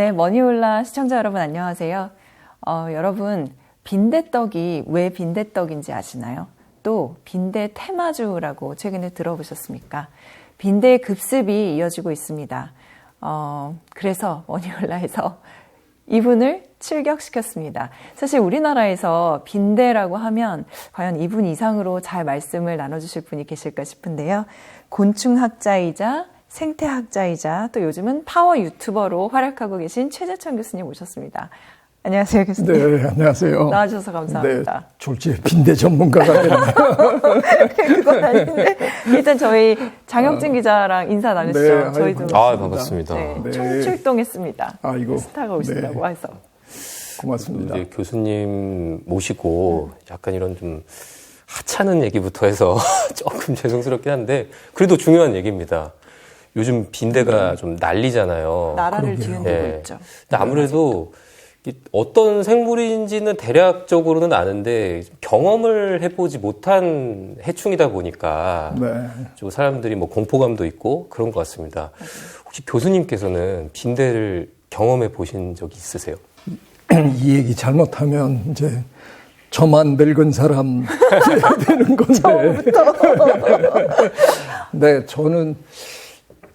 네, 머니올라 시청자 여러분 안녕하세요. 여러분 빈대떡이 왜 빈대떡인지 아시나요? 또 빈대 테마주라고 최근에 들어보셨습니까? 빈대의 급습이 이어지고 있습니다. 그래서 머니올라에서 이분을 출격시켰습니다. 사실 우리나라에서 빈대라고 하면 과연 이분 이상으로 잘 말씀을 나눠주실 분이 계실까 싶은데요. 곤충학자이자 생태학자이자 또 요즘은 파워 유튜버로 활약하고 계신 최재천 교수님 모셨습니다. 안녕하세요, 교수님. 네, 안녕하세요. 나와주셔서 감사합니다. 네, 졸지에 빈대 전문가가 됐네요. 그건 아닌데 일단 저희 장혁진 기자랑 인사 나누시죠. 네, 저희도 반갑습니다. 네, 총출동했습니다. 아이고, 스타가 오신다고 해서. 고맙습니다. 이제 교수님 모시고 약간 이런 좀 하찮은 얘기부터 해서 조금 죄송스럽긴 한데 그래도 중요한 얘기입니다. 요즘 빈대가 좀 난리잖아요. 나라를 뒤흔들고 있죠. 근데 아무래도 어떤 생물인지는 대략적으로는 아는데 경험을 해보지 못한 해충이다 보니까 좀 사람들이 뭐 공포감도 있고 그런 것 같습니다. 혹시 교수님께서는 빈대를 경험해 보신 적이 있으세요? 이 얘기 잘못하면 이제 저만 늙은 사람 되는 건데. 네, 저는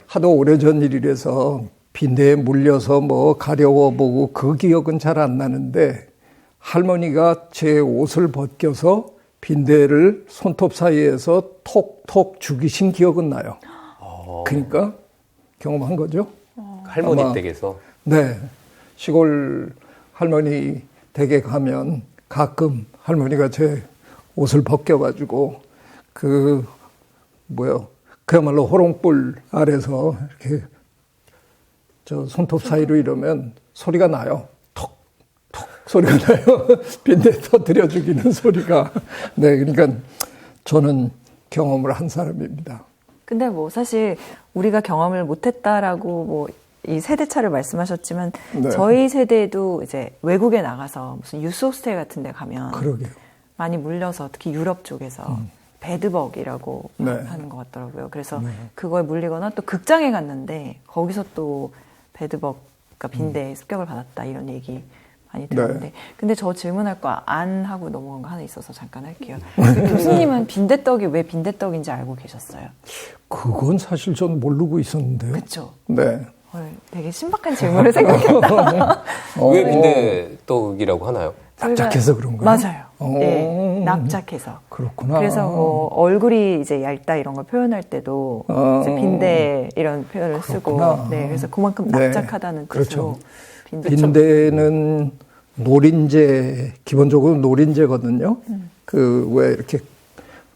하도 오래전 일이라서 빈대에 물려서 뭐 가려워보고 그 기억은 잘 안 나는데 할머니가 제 옷을 벗겨서 빈대를 손톱 사이에서 톡톡 죽이신 기억은 나요. 그러니까 경험한 거죠. 할머니 댁에서? 네. 시골 할머니 댁에 가면 가끔 할머니가 제 옷을 벗겨가지고 그야말로 호롱불 아래서 이렇게 저 손톱 사이로 이러면 소리가 나요. 톡, 톡 소리가 나요. 빈대 터뜨려 죽이는 소리가. 네, 그러니까 저는 경험을 한 사람입니다. 근데 뭐 사실 우리가 경험을 못했다라고 뭐 이 세대차를 말씀하셨지만 네. 저희 세대도 이제 외국에 나가서 무슨 유스호스텔 같은 데 가면 그러게요. 많이 물려서 특히 유럽 쪽에서 배드벅이라고 네. 하는 것 같더라고요. 그래서 그거에 물리거나 또 극장에 갔는데 거기서 또 배드벅, 그러니까 빈대에 습격을 받았다 이런 얘기 많이 들었는데 근데 저 질문할 거 안 하고 넘어간 거 하나 있어서 잠깐 할게요. 교수님은 빈대떡이 왜 빈대떡인지 알고 계셨어요? 그건 사실 전 모르고 있었는데요. 그렇죠. 네. 되게 신박한 질문을 생각했다. 왜 빈대떡이라고 하나요? 납작해서 그런 거예요? 맞아요. 네, 납작해서. 그렇구나. 그래서 뭐 얼굴이 이제 얇다 이런 걸 표현할 때도 이제 빈대 이런 표현을 그렇구나. 쓰고, 네, 그래서 그만큼 납작하다는 뜻으로. 그렇죠. 빈대는 노린재, 기본적으로 노린재거든요. 왜 이렇게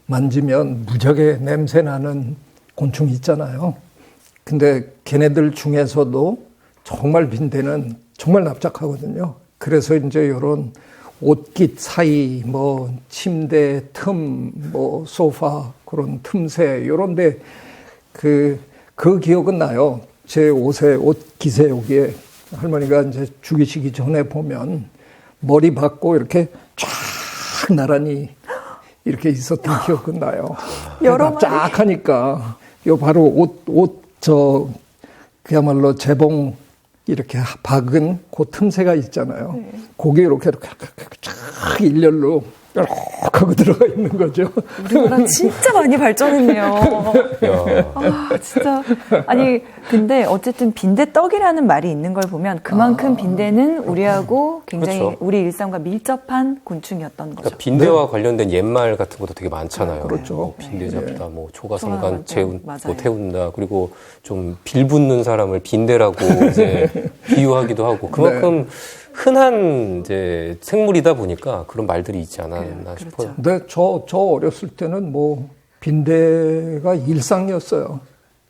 만지면 무지하게 냄새 나는 곤충이 있잖아요. 근데 걔네들 중에서도 정말 빈대는 정말 납작하거든요. 그래서 이제 이런 옷깃 사이, 뭐 침대 틈, 뭐 소파 그런 틈새 이런데 그 기억은 나요. 제 옷깃에 여기에 할머니가 이제 죽이시기 전에 보면 머리 박고 이렇게 쫙 나란히 이렇게 있었던 기억은 나요. 여러 납작하니까 요 바로 그야말로 재봉 이렇게 박은 그 틈새가 있잖아요. 거기에 이렇게 쫙 일렬로 이렇게 하고 들어가 있는 거죠. 우리나라 진짜 많이 발전했네요. 진짜. 아니, 근데 어쨌든 빈대떡이라는 말이 있는 걸 보면 그만큼 빈대는 우리하고 굉장히 그렇죠. 우리 일상과 밀접한 곤충이었던 거죠. 그러니까 빈대와 관련된 옛말 같은 것도 되게 많잖아요. 그렇죠. 뭐 빈대 잡다, 뭐 초가삼간 뭐 맞아요. 태운다. 그리고 좀 빌붙는 사람을 빈대라고 이제 비유하기도 하고 그만큼 흔한 이제 생물이다 보니까 그런 말들이 있지 않았나 싶어요. 근데 저 어렸을 때는 뭐 빈대가 일상이었어요.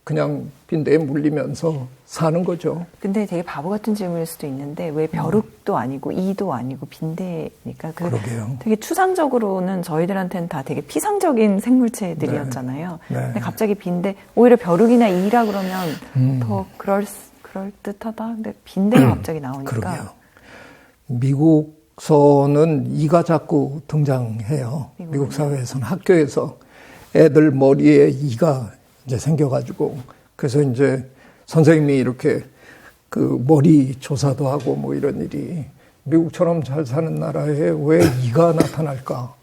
그냥 빈대에 물리면서 사는 거죠. 근데 되게 바보 같은 질문일 수도 있는데 왜 벼룩도 아니고 이도 아니고 빈대니까 그러게요. 되게 추상적으로는 저희들한테는 다 되게 피상적인 생물체들이었잖아요. 네. 근데 갑자기 빈대 오히려 벼룩이나 이라 그러면 더 그럴 듯하다. 근데 빈대가 갑자기 나오니까. 그러게요. 미국서는 이가 자꾸 등장해요. 미국 사회에서는 학교에서 애들 머리에 이가 이제 생겨가지고 그래서 이제 선생님이 이렇게 그 머리 조사도 하고 뭐 이런 일이 미국처럼 잘 사는 나라에 왜 이가 나타날까?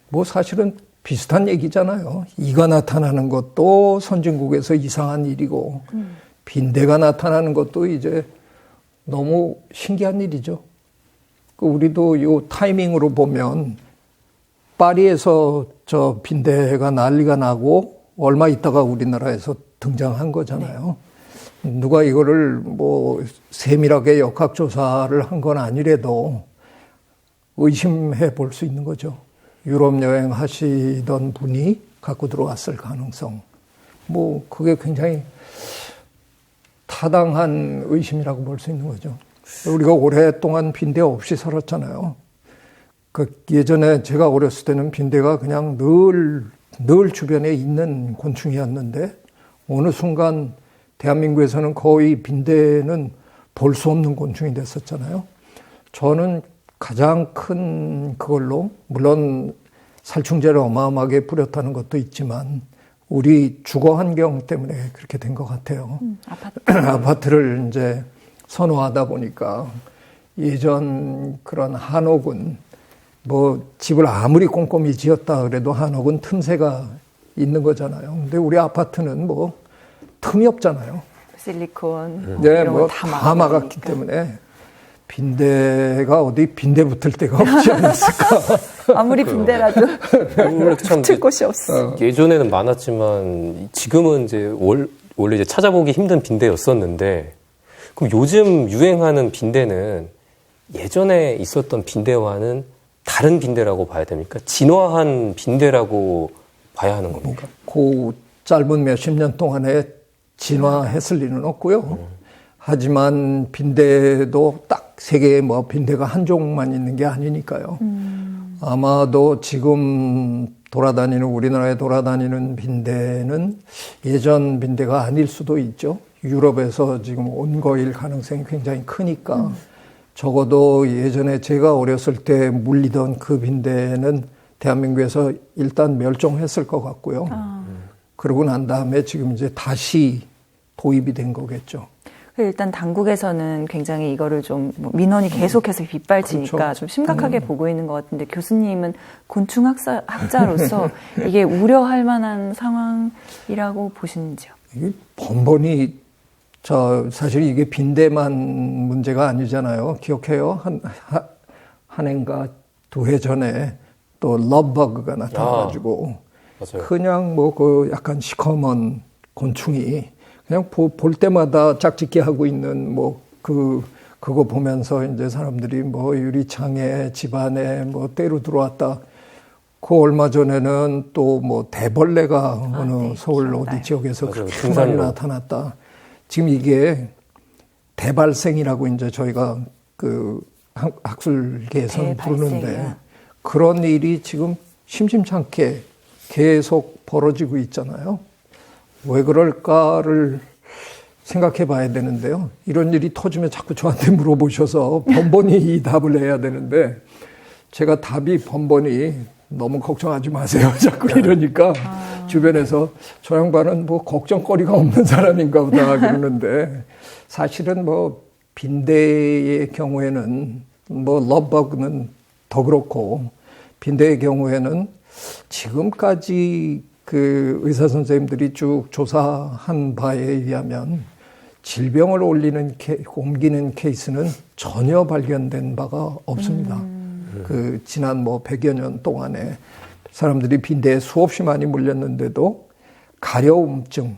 뭐 사실은 비슷한 얘기잖아요. 이가 나타나는 것도 선진국에서 이상한 일이고 빈대가 나타나는 것도 이제 너무 신기한 일이죠. 우리도 이 타이밍으로 보면 파리에서 저 빈대가 난리가 나고 얼마 있다가 우리나라에서 등장한 거잖아요. 누가 이거를 뭐 세밀하게 역학조사를 한 건 아니래도 의심해 볼 수 있는 거죠. 유럽 여행 하시던 분이 갖고 들어왔을 가능성. 뭐 그게 굉장히 타당한 의심이라고 볼 수 있는 거죠. 우리가 오랫동안 빈대 없이 살았잖아요. 그 예전에 제가 어렸을 때는 빈대가 그냥 늘 주변에 있는 곤충이었는데 어느 순간 대한민국에서는 거의 빈대는 볼 수 없는 곤충이 됐었잖아요. 저는 가장 큰 그걸로 물론 살충제를 어마어마하게 뿌렸다는 것도 있지만 우리 주거 환경 때문에 그렇게 된 것 같아요. 아파트를 이제 선호하다 보니까 예전 그런 한옥은 뭐 집을 아무리 꼼꼼히 지었다 그래도 한옥은 틈새가 있는 거잖아요. 근데 우리 아파트는 뭐 틈이 없잖아요. 실리콘 네, 뭐 다 막았기 때문에 빈대가 어디 빈대 붙을 데가 없지 않았을까. 아무리 빈대라도 붙을 곳이 없어. 예전에는 많았지만 지금은 이제 원래 이제 찾아보기 힘든 빈대였었는데 그럼 요즘 유행하는 빈대는 예전에 있었던 빈대와는 다른 빈대라고 봐야 됩니까? 진화한 빈대라고 봐야 하는 겁니까? 그 짧은 몇십 년 동안에 진화했을 리는 없고요. 하지만 빈대도 딱 세계에 뭐 빈대가 한 종만 있는 게 아니니까요. 아마도 지금 우리나라에 돌아다니는 빈대는 예전 빈대가 아닐 수도 있죠. 유럽에서 지금 온 거일 가능성이 굉장히 크니까 적어도 예전에 제가 어렸을 때 물리던 그 빈대는 대한민국에서 일단 멸종했을 것 같고요. 그러고 난 다음에 지금 이제 다시 도입이 된 거겠죠. 일단 당국에서는 굉장히 이거를 좀 민원이 계속해서 빗발치니까 그렇죠. 좀 심각하게 보고 있는 것 같은데 교수님은 곤충 학자로서 이게 우려할 만한 상황이라고 보시는지요? 이게 번번이 사실 이게 빈대만 문제가 아니잖아요. 기억해요? 한 해인가 두 해 전에 또 러브버그가 나타나가지고 그냥 뭐 그 약간 시커먼 곤충이 그냥 볼 때마다 짝짓기 하고 있는 뭐 그거 보면서 이제 사람들이 뭐 유리창에 집안에 뭐 때로 들어왔다. 그 얼마 전에는 또 뭐 대벌레가 어느 서울 기억나요. 어디 지역에서 그렇게 많이 나타났다. 지금 이게 대발생이라고 이제 저희가 그 학술계에서는 부르는데 그런 일이 지금 심심찮게 계속 벌어지고 있잖아요. 왜 그럴까를 생각해 봐야 되는데요. 이런 일이 터지면 자꾸 저한테 물어보셔서 번번이 이 답을 해야 되는데 제가 답이 번번이 너무 걱정하지 마세요. 자꾸 이러니까 주변에서 저 양반은 뭐 걱정거리가 없는 사람인가 보다 그러는데 사실은 뭐 빈대의 경우에는 뭐 러브버그는 더 그렇고 빈대의 경우에는 지금까지 그 의사 선생님들이 쭉 조사한 바에 의하면 질병을 옮기는 케이스는 전혀 발견된 바가 없습니다. 그 지난 뭐 100여 년 동안에 사람들이 빈대에 수없이 많이 물렸는데도 가려움증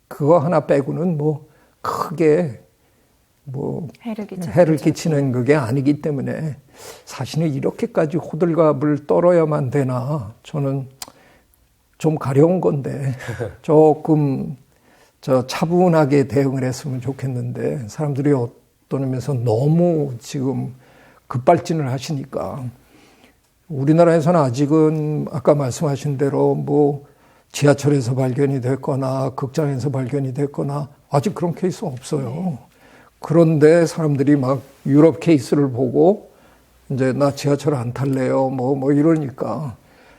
그거 하나 빼고는 뭐 크게 뭐 해를 끼치는 그게 아니기 때문에 사실은 이렇게까지 호들갑을 떨어야만 되나 저는 좀 가려운 건데 조금 차분하게 대응을 했으면 좋겠는데 사람들이 어떤 의미에서 너무 지금 급발진을 하시니까 우리나라에서는 아직은 아까 말씀하신 대로 뭐 지하철에서 발견이 됐거나 극장에서 발견이 됐거나 아직 그런 케이스 없어요. 그런데 사람들이 막 유럽 케이스를 보고 이제 나 지하철 안 탈래요. 뭐 이러니까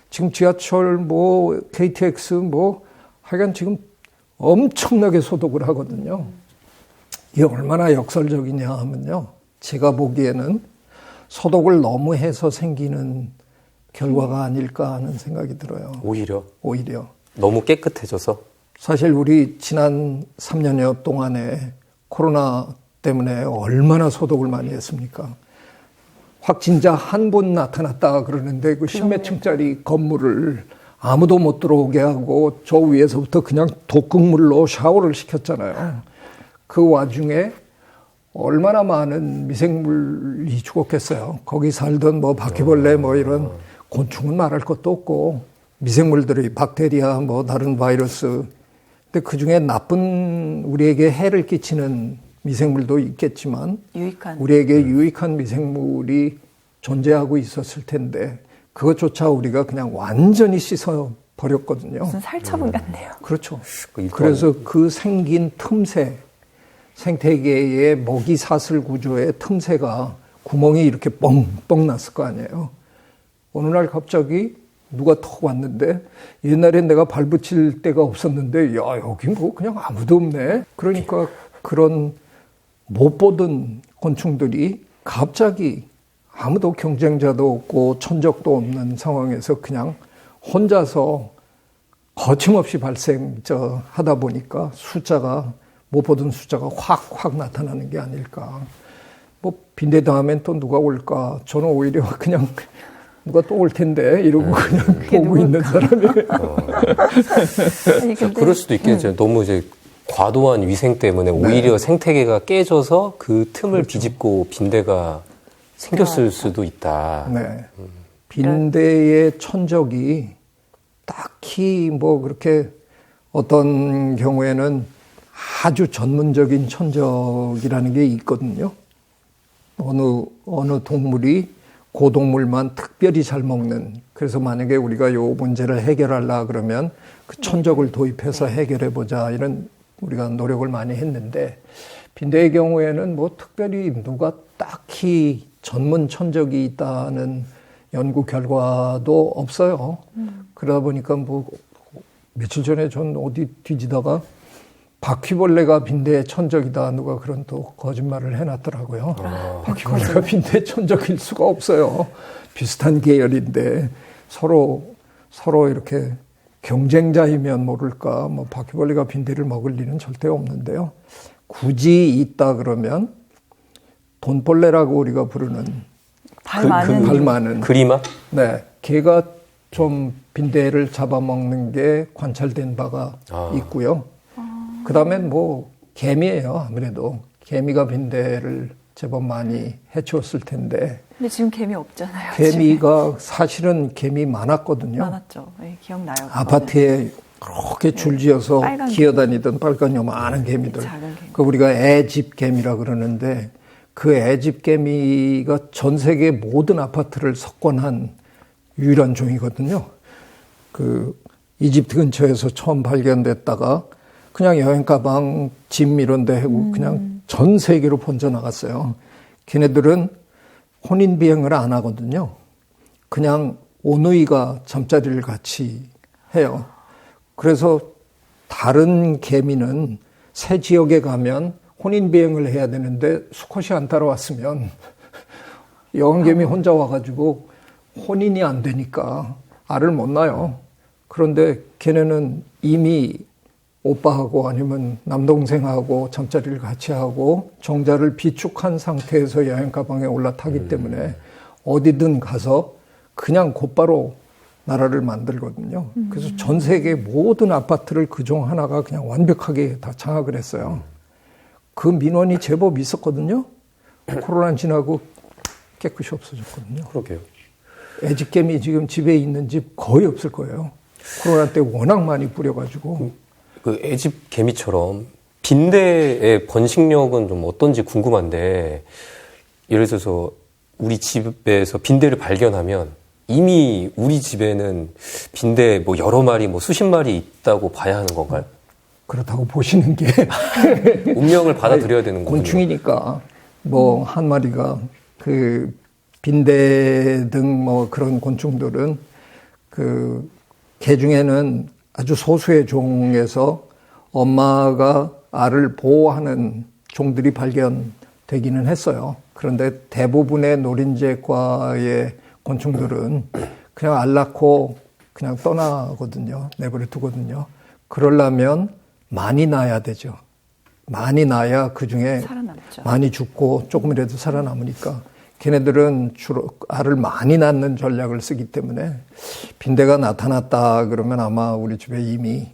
지금 지하철 뭐 KTX 뭐 하여간 지금 엄청나게 소독을 하거든요. 이게 얼마나 역설적이냐 하면요. 제가 보기에는 소독을 너무 해서 생기는 결과가 아닐까 하는 생각이 들어요. 오히려? 너무 깨끗해져서? 사실 우리 지난 3년여 동안에 코로나 때문에 얼마나 소독을 많이 했습니까? 확진자 한 분 나타났다 그러는데 그 10몇 층짜리 건물을 아무도 못 들어오게 하고 저 위에서부터 그냥 독극물로 샤워를 시켰잖아요. 그 와중에 얼마나 많은 미생물이 죽었겠어요. 거기 살던 뭐 바퀴벌레 뭐 이런 곤충은 말할 것도 없고 미생물들이 박테리아 뭐 다른 바이러스. 근데 그중에 나쁜 우리에게 해를 끼치는 미생물도 있겠지만 우리에게 유익한 미생물이 존재하고 있었을 텐데 그것조차 우리가 그냥 완전히 씻어 버렸거든요. 무슨 살처분 같네요. 그렇죠. 그래서 그 생긴 틈새, 생태계의 먹이 사슬 구조의 틈새가 구멍이 이렇게 뻥뻥 났을 거 아니에요. 어느 날 갑자기 누가 턱 왔는데 옛날엔 내가 발 붙일 데가 없었는데 야 여기 뭐 그냥 아무도 없네. 그러니까 그런 못 보던 곤충들이 갑자기 아무도 경쟁자도 없고 천적도 없는 상황에서 그냥 혼자서 거침없이 하다 보니까 숫자가 못 보던 숫자가 확 나타나는 게 아닐까. 뭐 빈대 다음엔 또 누가 올까. 저는 오히려 그냥 누가 또 올 텐데 이러고 그냥 보고 있는 사람이에요. 아니, 근데, 그럴 수도 있겠죠. 너무 이제 과도한 위생 때문에 오히려 생태계가 깨져서 그 틈을 비집고 빈대가 생겼을 수도 있다. 네. 빈대의 천적이 딱히 뭐 그렇게 어떤 경우에는 아주 전문적인 천적이라는 게 있거든요. 어느 동물이 그 동물만 특별히 잘 먹는. 그래서 만약에 우리가 요 문제를 해결하려 그러면 그 천적을 도입해서 해결해 보자 이런 우리가 노력을 많이 했는데 빈대의 경우에는 뭐 특별히 누가 딱히 전문 천적이 있다는 연구 결과도 없어요. 그러다 보니까 뭐 며칠 전에 전 어디 뒤지다가 바퀴벌레가 빈대의 천적이다 누가 그런 또 거짓말을 해놨더라고요. 바퀴벌레가 빈대의 천적일 수가 없어요. 비슷한 계열인데 서로 이렇게 경쟁자이면 모를까 뭐 바퀴벌레가 빈대를 먹을 일은 절대 없는데요. 굳이 있다 그러면 돈벌레라고 우리가 부르는 발 많은 그리마? 네, 걔가 좀 빈대를 잡아먹는 게 관찰된 바가 있고요. 그 다음엔 뭐 개미예요. 아무래도 개미가 빈대를 제법 많이 해치웠을 텐데. 근데 지금 개미 없잖아요. 개미가 사실은 개미 많았거든요. 많았죠. 네, 기억나요. 아파트에 그렇게 줄지어서 기어다니던 빨간 요만한 개미들. 그 우리가 애집 개미라 그러는데 그 애집 개미가 전 세계 모든 아파트를 석권한 유일한 종이거든요. 그 이집트 근처에서 처음 발견됐다가 그냥 여행 가방, 짐 이런 데 하고 그냥 전 세계로 번져나갔어요. 걔네들은 혼인 비행을 안 하거든요. 그냥 오누이가 잠자리를 같이 해요. 그래서 다른 개미는 새 지역에 가면 혼인 비행을 해야 되는데 수컷이 안 따라왔으면 여왕개미 혼자 와가지고 혼인이 안 되니까 알을 못 낳아요. 그런데 걔네는 이미 오빠하고 아니면 남동생하고 잠자리를 같이 하고 정자를 비축한 상태에서 여행 가방에 올라타기 때문에 어디든 가서 그냥 곧바로 나라를 만들거든요. 그래서 전 세계 모든 아파트를 그중 하나가 그냥 완벽하게 다 장악을 했어요. 그 민원이 제법 있었거든요. 코로나 지나고 깨끗이 없어졌거든요. 그러게요. 애집개미 지금 집에 있는 집 거의 없을 거예요. 코로나 때 워낙 많이 뿌려가지고. 그 애집 개미처럼 빈대의 번식력은 좀 어떤지 궁금한데, 예를 들어서 우리 집에서 빈대를 발견하면 이미 우리 집에는 빈대 뭐 여러 마리, 뭐 수십 마리 있다고 봐야 하는 건가요? 그렇다고 보시는 게 운명을 받아들여야 되는 거군요. 곤충이니까 뭐 한 마리가 그 빈대 등 뭐 그런 곤충들은 그 개 중에는 아주 소수의 종에서 엄마가 알을 보호하는 종들이 발견되기는 했어요. 그런데 대부분의 노린재과의 곤충들은 그냥 알 낳고 그냥 떠나거든요. 내버려 두거든요. 그러려면 많이 낳아야 되죠. 많이 낳아야 그중에 살아남죠. 많이 죽고 조금이라도 살아남으니까 걔네들은 주로 알을 많이 낳는 전략을 쓰기 때문에 빈대가 나타났다 그러면 아마 우리 집에 이미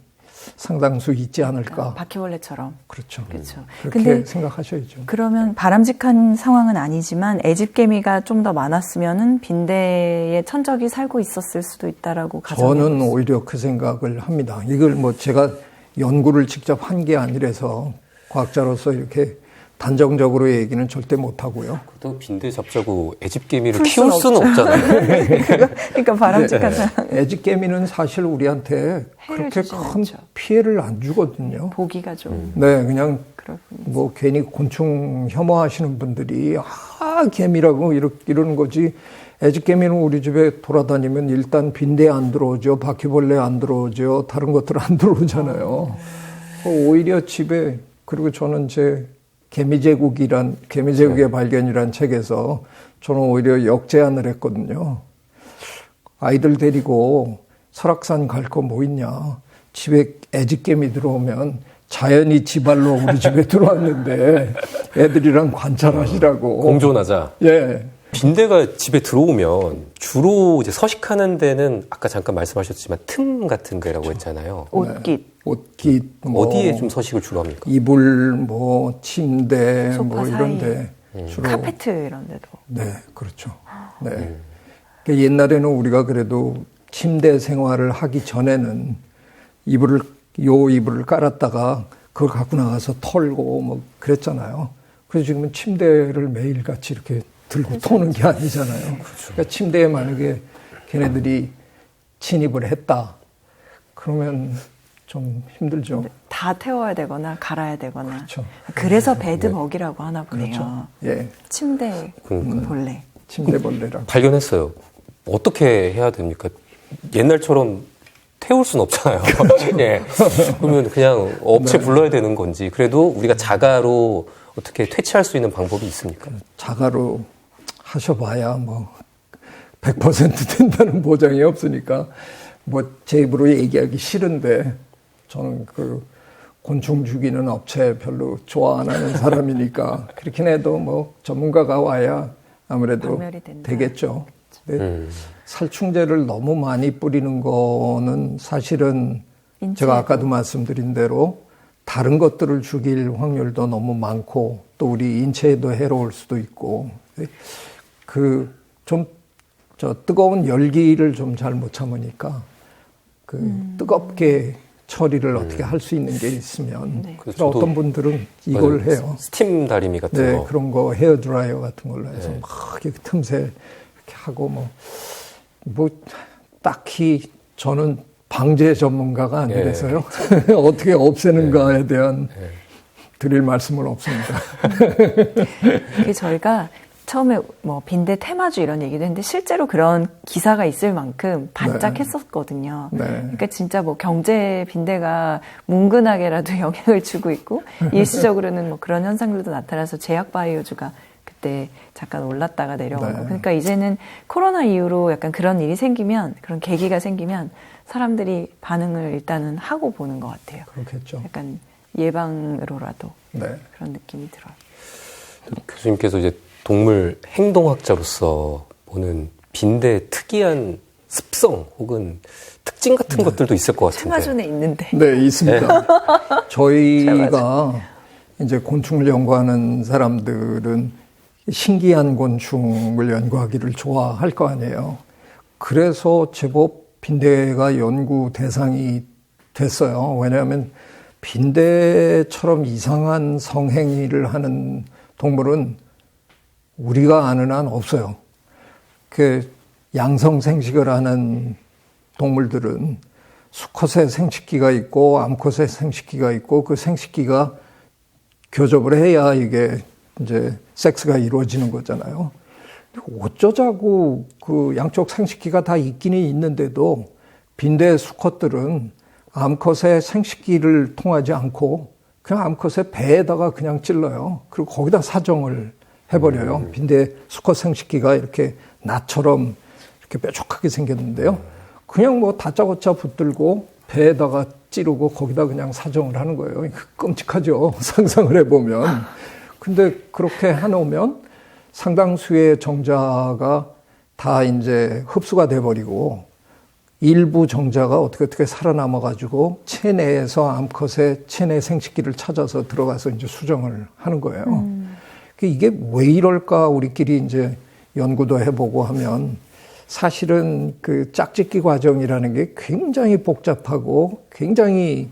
상당수 있지 않을까. 그러니까 바퀴벌레처럼. 그렇죠. 그렇죠. 그렇게 근데 생각하셔야죠. 그러면 바람직한 상황은 아니지만 애집개미가 좀 더 많았으면은 빈대의 천적이 살고 있었을 수도 있다라고 가정해 저는 오히려 그 생각을 합니다. 이걸 뭐 제가 연구를 직접 한 게 아니라서 과학자로서 이렇게 단정적으로 얘기는 절대 못 하고요. 또 빈대 잡자고 애집개미를 키울 수는 없잖아요. 그러니까 바람직한 상황. 애집개미는 사실 우리한테 그렇게 큰 않죠. 피해를 안 주거든요. 보기가 좀. 네, 그냥 그럴 뿐이지. 뭐 괜히 곤충 혐오하시는 분들이 개미라고 이러는 거지. 애집개미는 우리 집에 돌아다니면 일단 빈대 안 들어오죠. 바퀴벌레 안 들어오죠. 다른 것들 안 들어오잖아요. 오히려 집에 그리고 저는 제 개미제국의 발견이란 책에서 저는 오히려 역제안을 했거든요. 아이들 데리고 설악산 갈 거 뭐 있냐. 집에 애집개미 들어오면 자연히 지발로 우리 집에 들어왔는데 애들이랑 관찰하시라고. 공존하자. 예. 빈대가 집에 들어오면 주로 이제 서식하는 데는 아까 잠깐 말씀하셨지만 틈 같은 데라고 했잖아요. 옷깃. 옷깃. 뭐 어디에 좀 서식을 주로 합니까? 이불, 뭐 침대, 소파 뭐 사이. 이런데 주로. 카페트 이런 데도. 네, 그렇죠. 네. 그러니까 옛날에는 우리가 그래도 침대 생활을 하기 전에는 이불을 깔았다가 그걸 갖고 나가서 털고 뭐 그랬잖아요. 그래서 지금은 침대를 매일같이 이렇게 들고 토는 게 아니잖아요. 그러니까 침대에 만약에 걔네들이 침입을 했다. 그러면 좀 힘들죠. 다 태워야 되거나 갈아야 되거나. 그렇죠. 그래서 베드버기라고 하나 보네요. 그렇죠. 예. 침대 벌레. 침대벌레랑. 발견했어요. 어떻게 해야 됩니까? 옛날처럼 태울 수는 없잖아요. 예. 그러면 그냥 업체 불러야 되는 건지, 그래도 우리가 자가로 어떻게 퇴치할 수 있는 방법이 있습니까? 자가로 하셔봐야 뭐 100% 된다는 보장이 없으니까 뭐 제 입으로 얘기하기 싫은데 저는 그 곤충 죽이는 업체 별로 좋아 안 하는 사람이니까 그렇긴 해도 뭐 전문가가 와야 아무래도 되겠죠. 근데 살충제를 너무 많이 뿌리는 거는 사실은 제가 아까도 말씀드린 대로 다른 것들을 죽일 확률도 너무 많고 또 우리 인체에도 해로울 수도 있고 저 뜨거운 열기를 좀 잘 못 참으니까 뜨겁게 처리를 어떻게 할 수 있는 게 있으면 네. 그래서 어떤 분들은 이걸 해요. 스팀 다리미 같은 거. 그런 거 헤어드라이어 같은 걸로 해서 막 이렇게 틈새 이렇게 하고 뭐 딱히 저는 방제 전문가가 아니라서요. 어떻게 없애는가에 대한 드릴 말씀은 없습니다. 이게 저희가 처음에 뭐 빈대 테마주 이런 얘기도 했는데 실제로 그런 기사가 있을 만큼 반짝했었거든요. 네. 그러니까 진짜 뭐 경제 빈대가 뭉근하게라도 영향을 주고 있고 일시적으로는 뭐 그런 현상들도 나타나서 제약 바이오주가 그때 잠깐 올랐다가 내려오고 그러니까 이제는 코로나 이후로 약간 그런 일이 생기면 그런 계기가 생기면 사람들이 반응을 일단은 하고 보는 것 같아요. 그렇겠죠. 약간 예방으로라도 그런 느낌이 들어요. 교수님께서 이제 동물 행동학자로서 보는 빈대의 특이한 습성 혹은 특징 같은 것들도 있을 것 같은데. 테마존에 있는데. 네, 있습니다. 저희가 이제 곤충을 연구하는 사람들은 신기한 곤충을 연구하기를 좋아할 거 아니에요. 그래서 제법 빈대가 연구 대상이 됐어요. 왜냐하면 빈대처럼 이상한 성행위를 하는 동물은 우리가 아는 한 없어요. 그 양성 생식을 하는 동물들은 수컷의 생식기가 있고 암컷의 생식기가 있고 그 생식기가 교접을 해야 이게 이제 섹스가 이루어지는 거잖아요. 어쩌자고 그 양쪽 생식기가 다 있기는 있는데도 빈대 수컷들은 암컷의 생식기를 통하지 않고 그냥 암컷의 배에다가 그냥 찔러요. 그리고 거기다 사정을 해버려요. 빈대 수컷 생식기가 이렇게 나처럼 이렇게 뾰족하게 생겼는데요. 그냥 뭐 다짜고짜 붙들고 배에다가 찌르고 거기다 그냥 사정을 하는 거예요. 끔찍하죠. 상상을 해보면. 근데 그렇게 해놓으면 상당수의 정자가 다 이제 흡수가 돼버리고 일부 정자가 어떻게 살아남아가지고 체내에서 암컷의 체내 생식기를 찾아서 들어가서 이제 수정을 하는 거예요. 이게 왜 이럴까 우리끼리 이제 연구도 해보고 하면 사실은 그 짝짓기 과정이라는 게 굉장히 복잡하고 굉장히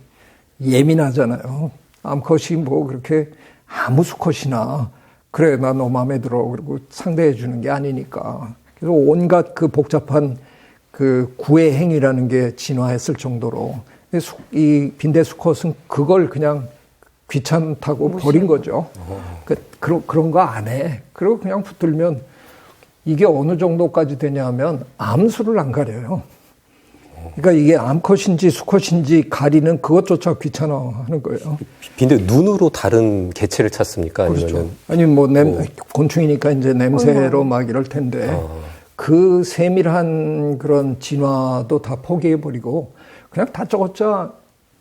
예민하잖아요. 암컷이 뭐 그렇게 아무 수컷이나 그래 나 너 마음에 들어 그리고 상대해 주는 게 아니니까. 그래서 온갖 그 복잡한 그 구애 행위라는 게 진화했을 정도로 이 빈대 수컷은 그걸 그냥 귀찮다고 버린 거죠. 그런 거 안 해. 그리고 그냥 붙들면 이게 어느 정도까지 되냐면 암수를 안 가려요. 그러니까 이게 암컷인지 수컷인지 가리는 그것조차 귀찮아하는 거예요. 빈대 눈으로 다른 개체를 찾습니까? 아니면 그렇죠. 아니면 뭐 곤충이니까 이제 냄새로 막 이럴 텐데 그 세밀한 그런 진화도 다 포기해버리고 그냥 다짜고짜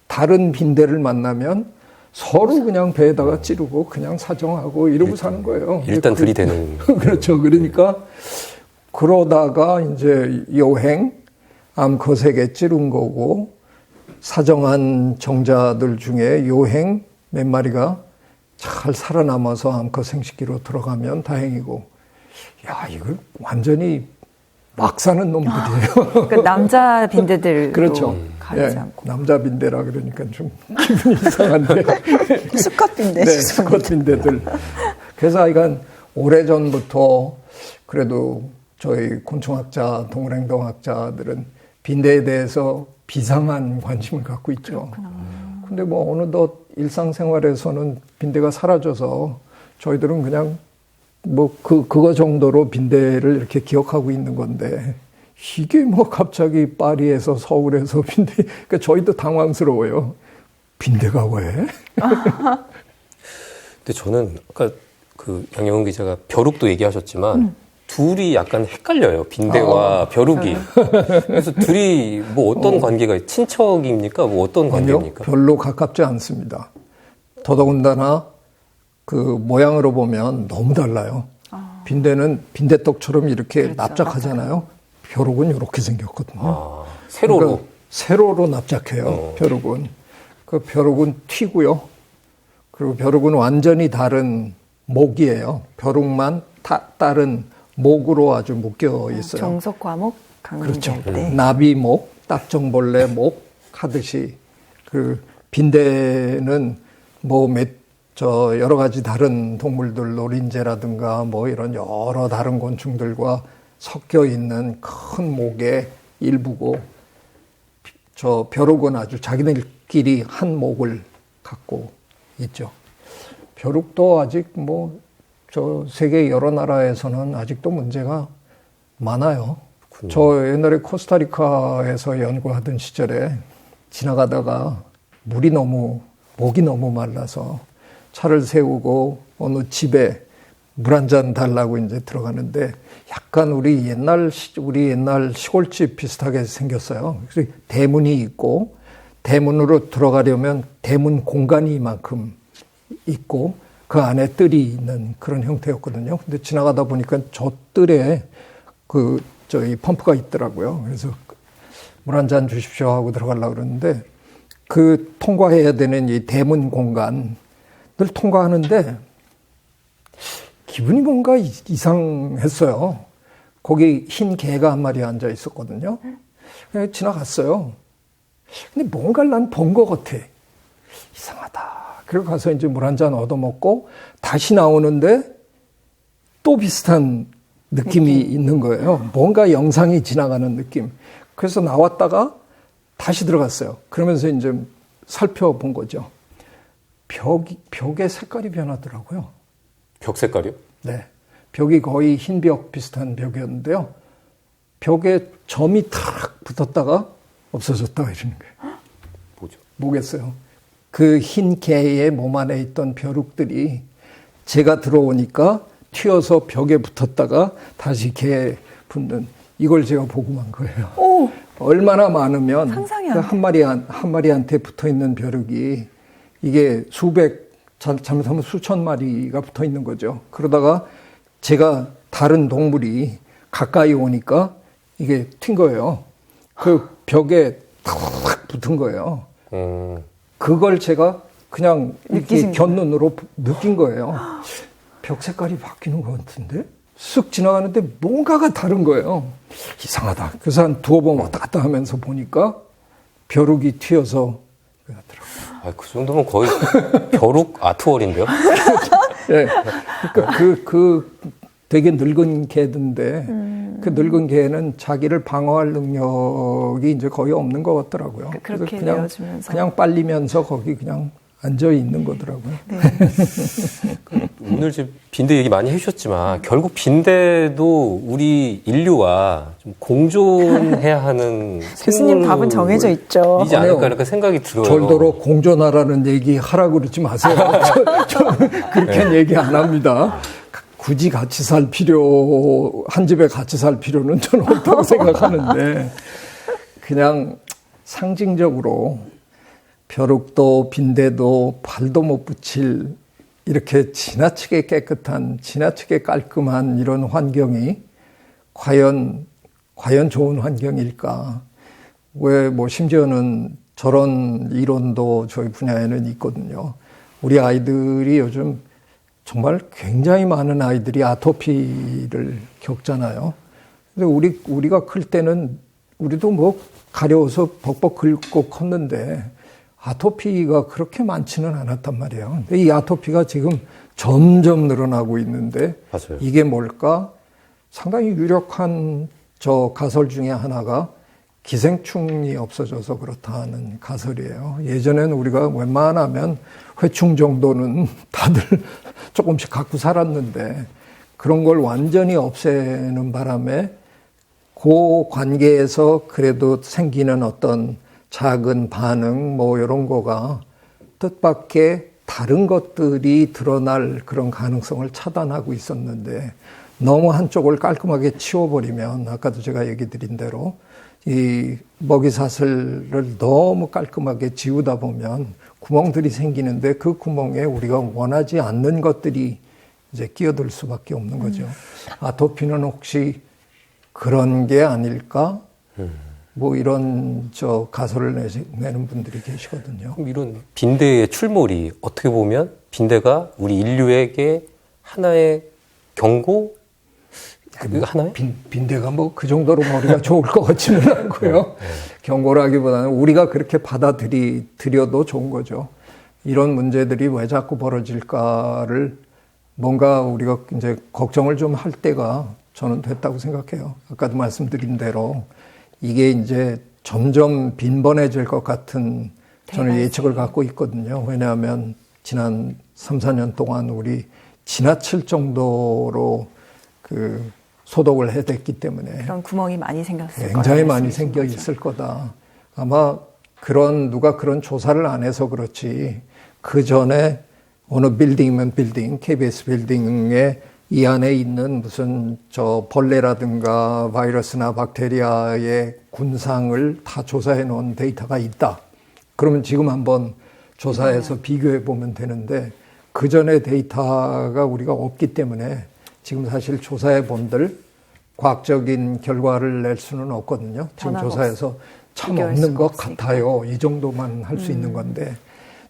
다른 빈대를 만나면 서로 그냥 배에다가 찌르고 그냥 사정하고 이러고 사는 거예요. 일단 들이대는. 그렇죠. 그러니까 그러다가 이제 요행 암컷에게 찌른 거고 사정한 정자들 중에 요행 몇 마리가 잘 살아남아서 암컷 생식기로 들어가면 다행이고 야 이거 완전히 막 사는 놈들이에요. 그 남자 빈대들 그렇죠. 가리지 않고 남자 빈대라 그러니까 좀 기분이 이상한데 수컷 빈대. 네, 수컷 빈대들. 그래서 이건 오래전부터 그래도 저희 곤충학자, 동물행동학자들은 빈대에 대해서 비상한 관심을 갖고 있죠. 근데 뭐 어느덧 일상생활에서는 빈대가 사라져서 저희들은 그냥 뭐 그거 정도로 빈대를 이렇게 기억하고 있는 건데 이게 뭐 갑자기 파리에서 서울에서 빈대, 그러니까 저희도 당황스러워요. 빈대가 왜? 근데 저는 아까 그 양영훈 기자가 벼룩도 얘기하셨지만 둘이 약간 헷갈려요. 빈대와 벼룩이. 그래서 둘이 뭐 어떤 관계가 친척입니까? 뭐 어떤 관계입니까? 별로 가깝지 않습니다. 더더군다나 그 모양으로 보면 너무 달라요. 빈대는 빈대떡처럼 이렇게 그렇죠. 납작하잖아요. 벼룩은 이렇게 생겼거든요. 세로로? 그러니까 세로로 납작해요. 벼룩은. 그 벼룩은 튀고요. 그리고 벼룩은 완전히 다른 목이에요. 벼룩만 다른 목으로 아주 묶여 있어요. 정석 과목 강제 그렇죠. 때. 나비목, 딱정벌레 목 하듯이 그 빈대는 뭐 여러 가지 다른 동물들 노린재라든가 뭐 이런 여러 다른 곤충들과 섞여 있는 큰 목의 일부고 저 벼룩은 아주 자기들끼리 한 목을 갖고 있죠. 벼룩도 아직 뭐 저 세계 여러 나라에서는 아직도 문제가 많아요. 그렇군요. 저 옛날에 코스타리카에서 연구하던 시절에 지나가다가 목이 너무 말라서 차를 세우고 어느 집에 물 한 잔 달라고 이제 들어가는데 약간 우리 옛날 시골집 비슷하게 생겼어요. 그래서 대문이 있고 대문으로 들어가려면 대문 공간이 이만큼 있고 그 안에 뜰이 있는 그런 형태였거든요. 근데 지나가다 보니까 저 뜰에 저희 펌프가 있더라고요. 그래서 물 한 잔 주십시오 하고 들어가려고 그러는데 그 통과해야 되는 이 대문 공간을 통과하는데 기분이 뭔가 이상했어요. 거기 흰 개가 한 마리 앉아 있었거든요. 그냥 지나갔어요. 근데 뭔가를 난 본 것 같아. 이상하다. 그리고 가서 이제 물 한 잔 얻어먹고 다시 나오는데 또 비슷한 느낌이 있는 거예요. 뭔가 영상이 지나가는 느낌. 그래서 나왔다가 다시 들어갔어요. 그러면서 이제 살펴본 거죠. 벽의 색깔이 변하더라고요. 벽 색깔이요? 네. 벽이 거의 흰 벽 비슷한 벽이었는데요. 벽에 점이 탁 붙었다가 없어졌다 이러는 거예요. 뭐죠? 뭐겠어요? 그 흰 개의 몸 안에 있던 벼룩들이 제가 들어오니까 튀어서 벽에 붙었다가 다시 개에 붙는 이걸 제가 보고만 거예요. 오! 얼마나 많으면 상상이 그 안 돼. 한 마리한테 붙어 있는 벼룩이 이게 잘못하면 수천 마리가 붙어 있는 거죠. 그러다가 제가 다른 동물이 가까이 오니까 이게 튄 거예요. 그 벽에 탁 붙은 거예요. 그걸 제가 그냥 이렇게 곁눈으로 느낀 거예요. 벽 색깔이 바뀌는 것 같은데? 쓱 지나가는데 뭔가가 다른 거예요. 이상하다. 그래서 한 두어 번 왔다 갔다 하면서 보니까 벼룩이 튀어서 그러더라고요. 그 정도면 거의 벼룩 아트월인데요? 네. 그러니까 되게 늙은 개인데 그 늙은 개는 자기를 방어할 능력이 이제 거의 없는 것 같더라고요. 그렇게 내어주면서 그냥 빨리면서 거기 그냥 앉아 있는 거더라고요. 네. 오늘 지금 빈대 얘기 많이 해주셨지만 결국 빈대도 우리 인류와 좀 공존해야 하는 교수님 답은 정해져 있죠. 이지 않을까 이렇게 생각이 들어요. 절대로 공존하라는 얘기 하라고 그러지 마세요. 저 그렇게는 얘기 안 합니다. 굳이 같이 살 한 집에 같이 살 필요는 저는 없다고 생각하는데 그냥 상징적으로 벼룩도 빈대도 발도 못 붙일 이렇게 지나치게 깨끗한 지나치게 깔끔한 이런 환경이 과연 좋은 환경일까? 왜 뭐 심지어는 저런 이론도 저희 분야에는 있거든요. 우리 아이들이 요즘 정말 굉장히 많은 아이들이 아토피를 겪잖아요. 근데 우리가 클 때는 우리도 뭐 가려워서 벅벅 긁고 컸는데 아토피가 그렇게 많지는 않았단 말이에요. 근데 이 아토피가 지금 점점 늘어나고 있는데 맞아요. 이게 뭘까? 상당히 유력한 저 가설 중에 하나가 기생충이 없어져서 그렇다는 가설이에요. 예전에는 우리가 웬만하면 회충 정도는 다들 조금씩 갖고 살았는데 그런 걸 완전히 없애는 바람에 그 관계에서 그래도 생기는 어떤 작은 반응 뭐 이런 거가 뜻밖의 다른 것들이 드러날 그런 가능성을 차단하고 있었는데 너무 한쪽을 깔끔하게 치워버리면 아까도 제가 얘기 드린 대로 이 먹이사슬을 너무 깔끔하게 지우다 보면 구멍들이 생기는데 그 구멍에 우리가 원하지 않는 것들이 이제 끼어들 수밖에 없는 거죠. 아토피는 혹시 그런 게 아닐까? 뭐 이런 가설을 내는 분들이 계시거든요. 그럼 이런 빈대의 출몰이 어떻게 보면 빈대가 우리 인류에게 하나의 경고? 하나의? 빈대가 뭐 그 정도로 머리가 좋을 것 같지는 않고요. 경고라기보다는 우리가 그렇게 받아들여도 좋은 거죠. 이런 문제들이 왜 자꾸 벌어질까를 뭔가 우리가 이제 걱정을 좀 할 때가 저는 됐다고 생각해요. 아까도 말씀드린 대로 이게 이제 점점 빈번해질 것 같은 저는 예측을 갖고 있거든요. 왜냐하면 지난 3, 4년 동안 우리 지나칠 정도로 소독을 해댔기 때문에 그런 구멍이 많이 생겼을 거다. 굉장히 많이 생겨 있을 거다. 아마 누가 그런 조사를 안 해서 그렇지 그 전에 어느 빌딩이면 빌딩, KBS 빌딩에 이 안에 있는 무슨 벌레라든가 바이러스나 박테리아의 군상을 다 조사해 놓은 데이터가 있다. 그러면 지금 한번 조사해서 비교해 보면 되는데 그 전에 데이터가 우리가 없기 때문에 지금 사실 조사해 본들 과학적인 결과를 낼 수는 없거든요. 지금 조사해서 참 없는 것 같아요. 이 정도만 할 수 있는 건데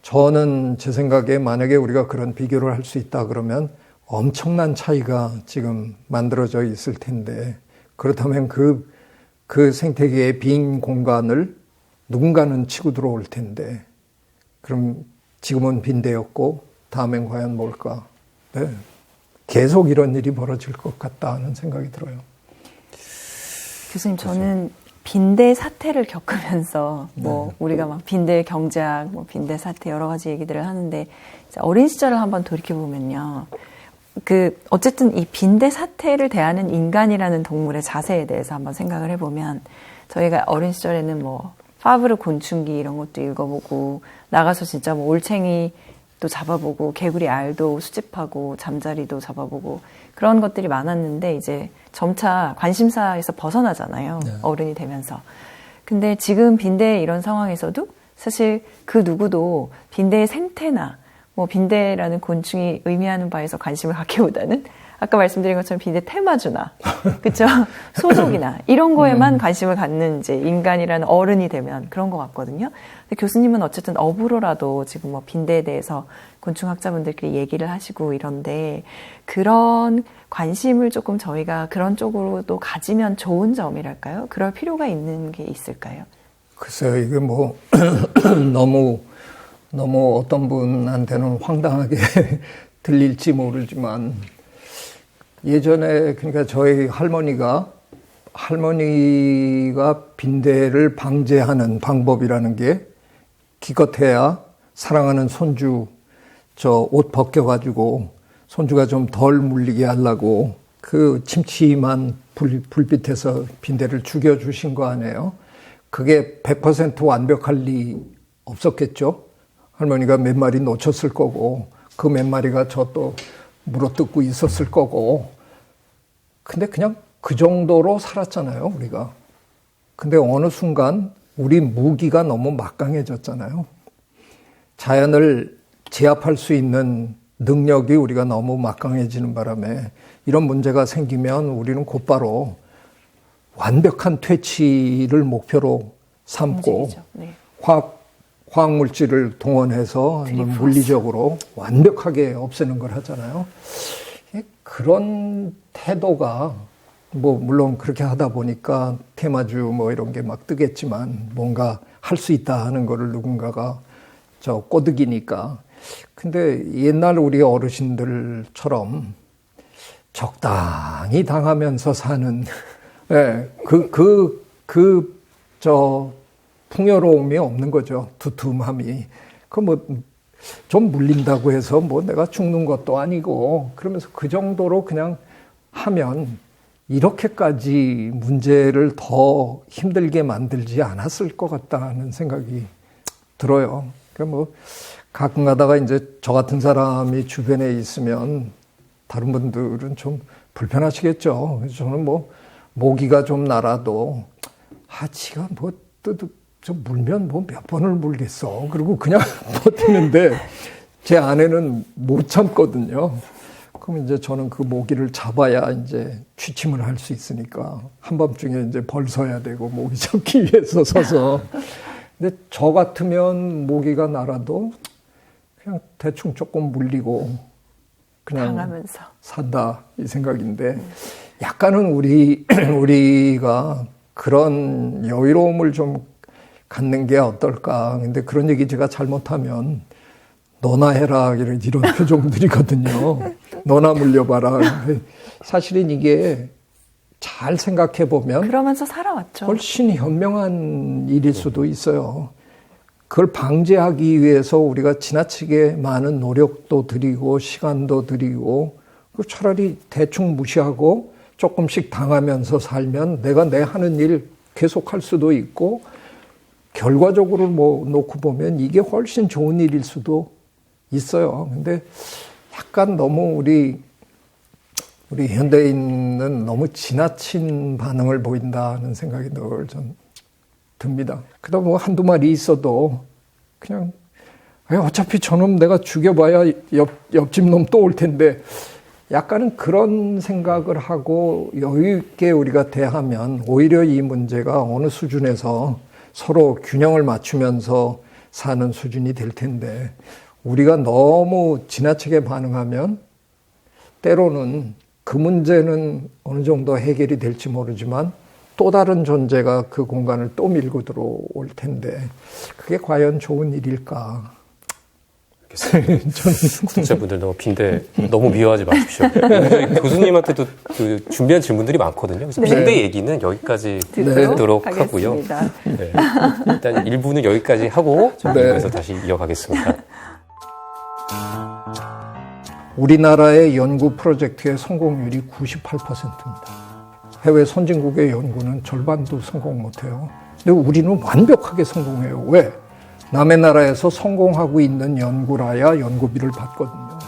저는 제 생각에 만약에 우리가 그런 비교를 할 수 있다 그러면 엄청난 차이가 지금 만들어져 있을 텐데 그렇다면 그 생태계의 빈 공간을 누군가는 치고 들어올 텐데 그럼 지금은 빈대였고 다음엔 과연 뭘까? 네. 계속 이런 일이 벌어질 것 같다는 생각이 들어요. 교수님, 저는 빈대 사태를 겪으면서 우리가 막 빈대 경제학, 빈대 사태 여러 가지 얘기들을 하는데 어린 시절을 한번 돌이켜 보면요. 어쨌든 이 빈대 사태를 대하는 인간이라는 동물의 자세에 대해서 한번 생각을 해보면 저희가 어린 시절에는 파브르 곤충기 이런 것도 읽어보고 나가서 진짜 뭐 올챙이도 잡아보고 개구리 알도 수집하고 잠자리도 잡아보고 그런 것들이 많았는데 이제 점차 관심사에서 벗어나잖아요. 네. 어른이 되면서. 근데 지금 빈대 이런 상황에서도 사실 그 누구도 빈대의 생태나 뭐 빈대라는 곤충이 의미하는 바에서 관심을 갖기보다는 아까 말씀드린 것처럼 빈대 테마주나 그렇죠? 소독이나 이런 거에만 관심을 갖는 이제 인간이라는 어른이 되면 그런 것 같거든요. 근데 교수님은 어쨌든 업으로라도 지금 뭐 빈대에 대해서 곤충학자분들끼리 얘기를 하시고 이런데 그런 관심을 조금 저희가 그런 쪽으로도 가지면 좋은 점이랄까요? 그럴 필요가 있는 게 있을까요? 글쎄요, 이게 뭐 너무 어떤 분한테는 황당하게 들릴지 모르지만 예전에 그러니까 저희 할머니가 빈대를 방제하는 방법이라는 게 기껏해야 사랑하는 손주 저 옷 벗겨가지고 손주가 좀 덜 물리게 하려고 그 침침한 불빛에서 빈대를 죽여주신 거 아니에요? 그게 100% 완벽할 리 없었겠죠? 할머니가 몇 마리 놓쳤을 거고 그 몇 마리가 저 또 물어뜯고 있었을 거고 근데 그냥 그 정도로 살았잖아요, 우리가. 근데 어느 순간 우리 무기가 너무 막강해졌잖아요. 자연을 제압할 수 있는 능력이 우리가 너무 막강해지는 바람에 이런 문제가 생기면 우리는 곧바로 완벽한 퇴치를 목표로 삼고 네. 화학물질을 동원해서 물리적으로 완벽하게 없애는 걸 하잖아요. 그런 태도가 뭐 물론 그렇게 하다 보니까 테마주 뭐 이런 게 막 뜨겠지만 뭔가 할 수 있다 하는 거를 누군가가 저 꼬드기니까. 근데 옛날 우리 어르신들처럼 적당히 당하면서 사는 저 풍요로움이 없는 거죠. 두툼함이. 좀 물린다고 해서 뭐 내가 죽는 것도 아니고 그러면서 그 정도로 그냥 하면 이렇게까지 문제를 더 힘들게 만들지 않았을 것 같다는 생각이 들어요. 그러니까 뭐 가끔 가다가 이제 저 같은 사람이 주변에 있으면 다른 분들은 좀 불편하시겠죠. 그래서 저는 뭐 모기가 좀 날아도 지가 뭐 좀 물면 뭐 몇 번을 물겠어. 그리고 그냥 버티는데 제 아내는 못 참거든요. 그럼 이제 저는 그 모기를 잡아야 이제 취침을 할 수 있으니까 한밤중에 이제 벌 서야 되고 모기 잡기 위해서 서서. 근데 저 같으면 모기가 날아도 그냥 대충 조금 물리고 그냥 당하면서 산다 이 생각인데 약간은 우리가 그런 여유로움을 좀 갖는 게 어떨까. 근데 그런 얘기 제가 잘못하면 너나 해라 이런 표정들이거든요. 너나 물려봐라. 사실은 이게 잘 생각해 보면 그러면서 살아왔죠. 훨씬 현명한 일일 수도 있어요. 그걸 방지하기 위해서 우리가 지나치게 많은 노력도 들이고 시간도 들이고 차라리 대충 무시하고 조금씩 당하면서 살면 내가 내 하는 일 계속할 수도 있고 결과적으로 뭐 놓고 보면 이게 훨씬 좋은 일일 수도 있어요. 근데 약간 너무 우리 현대인은 너무 지나친 반응을 보인다는 생각이 늘 좀 듭니다. 그다음 뭐 한두 마리 있어도 그냥 어차피 저놈 내가 죽여봐야 옆집 놈 또 올 텐데 약간은 그런 생각을 하고 여유 있게 우리가 대하면 오히려 이 문제가 어느 수준에서 서로 균형을 맞추면서 사는 수준이 될 텐데 우리가 너무 지나치게 반응하면 때로는 그 문제는 어느 정도 해결이 될지 모르지만 또 다른 존재가 그 공간을 또 밀고 들어올 텐데 그게 과연 좋은 일일까? 구독자분들 너무 빈대 너무 미워하지 마십시오. 교수님한테도 그 준비한 질문들이 많거든요. 그래서 네. 빈대 얘기는 여기까지 듣도록 하고요. 네. 일단 1부는 여기까지 하고 그래서 다시 이어가겠습니다. 우리나라의 연구 프로젝트의 성공률이 98%입니다. 해외 선진국의 연구는 절반도 성공 못해요. 근데 우리는 완벽하게 성공해요. 왜? 남의 나라에서 성공하고 있는 연구라야 연구비를 받거든요.